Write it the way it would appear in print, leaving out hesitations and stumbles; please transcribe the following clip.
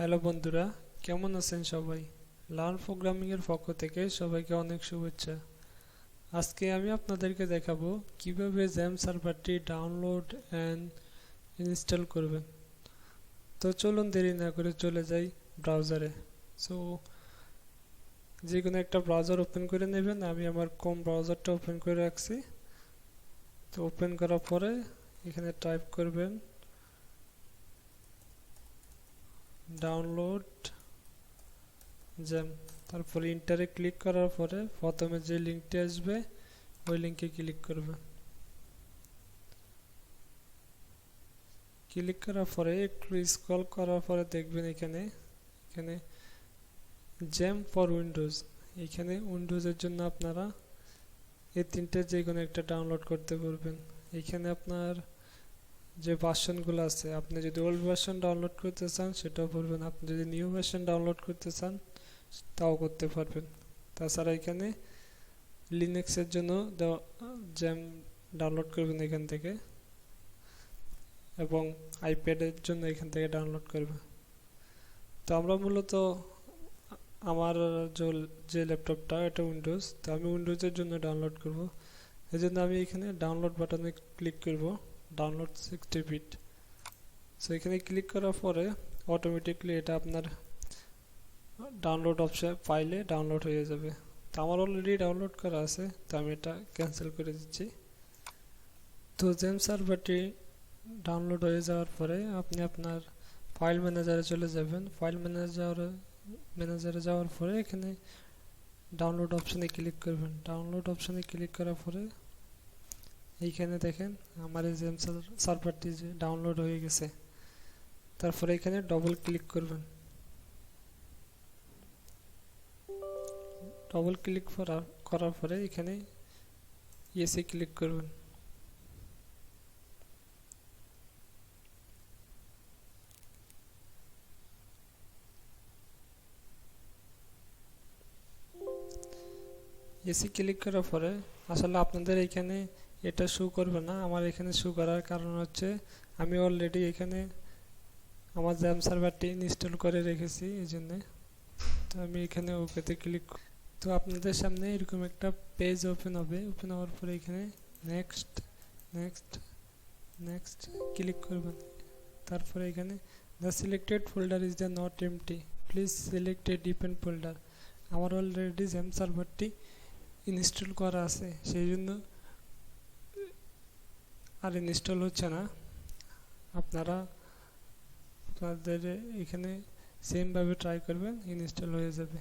Hello বন্ধুরা, কেমন আছেন সবাই? লার্ন প্রোগ্রামিং এর পক্ষ থেকে সবাইকে অনেক শুভেচ্ছা। আজকে আমি আপনাদেরকে দেখাবো কিভাবে XAMPP সার্ভারটি ডাউনলোড এন্ড ইনস্টল করবেন। তো চলুন দেরি না করে চলে যাই ব্রাউজারে। সো যে কোনো একটা ব্রাউজার ওপেন করে নেবেন। আমি আমার ক্রোম ব্রাউজারটা ওপেন করে রাখছি। তো ওপেন করার পরে এখানে টাইপ করবেন ডাউনলোড XAMPP, তারপরে ইন্টারে ক্লিক করার পরে প্রথমে যে লিঙ্কটি আসবে ওই লিঙ্কে ক্লিক করবেন। ক্লিক করার পরে একটু স্ক্রল করার পরে দেখবেন এখানে XAMPP ফর উইন্ডোজ, এখানে উইন্ডোজের জন্য আপনারা এই তিনটে যে কোনো একটা ডাউনলোড করতে পারবেন। এখানে আপনার যে ভার্সনগুলো আছে, আপনি যদি ওল্ড ভার্সন ডাউনলোড করতে চান সেটাও পারবেন, আপনি যদি নিউ ভার্সন ডাউনলোড করতে চান তাও করতে পারবেন। তাছাড়া এখানে লিনাক্সের জন্য XAMPP ডাউনলোড করবেন এখান থেকে, এবং আইপ্যাডের জন্য এখান থেকে ডাউনলোড করবেন। তো আমরা মূলত আমার যে ল্যাপটপটা এটা উইন্ডোজ, তো আমি উইন্ডোজের জন্য ডাউনলোড করব। এই জন্য আমি এখানে ডাউনলোড বাটনে ক্লিক করব, ডাউনলোড 60 বিট। সো এখানে ক্লিক করার পরে অটোমেটিকলি এটা আপনার ডাউনলোড অপশন ফাইলে ডাউনলোড হয়ে যাবে। তো আমার অলরেডি ডাউনলোড করা আছে, তো আমি এটা ক্যান্সেল করে দিচ্ছি। তো XAMPP সার্ভারটি ডাউনলোড হয়ে যাওয়ার পরে আপনি আপনার ফাইল ম্যানেজারে চলে যাবেন। ফাইল ম্যানেজারে যাওয়ার পরে এখানে ডাউনলোড অপশনে ক্লিক করবেন। ডাউনলোড অপশনে ক্লিক করার পরে এইখানে দেখেন আমার এই XAMPP সার্ভারটি যে ডাউনলোড হয়ে গেছে। তারপরে এখানে ডবল ক্লিক করবেন। ডবল ক্লিক করার পরে এখানে ইয়েসে ক্লিক করবেন। ইয়েসে ক্লিক করার পরে আসলে আপনাদের এখানে এটা শো করবে না, আমার এখানে শো করার কারণ হচ্ছে আমি অলরেডি এখানে আমার XAMPP সার্ভারটি ইনস্টল করে রেখেছি, এই জন্য। তো আমি এখানে ওকেতে ক্লিক, তো আপনাদের সামনে এরকম একটা পেজ ওপেন হবে। ওপেন হওয়ার পরে এখানে নেক্সট নেক্সট নেক্সট ক্লিক করবেন। তারপরে এখানে the selected folder is the not empty, please select a depend folder. আমার অলরেডি XAMPP সার্ভারটি ইনস্টল করা আছে, সেই জন্য আর ইনস্টল হচ্ছে না। আপনাদের এখানে সেমভাবে ট্রাই করবেন, ইনস্টল হয়ে যাবে।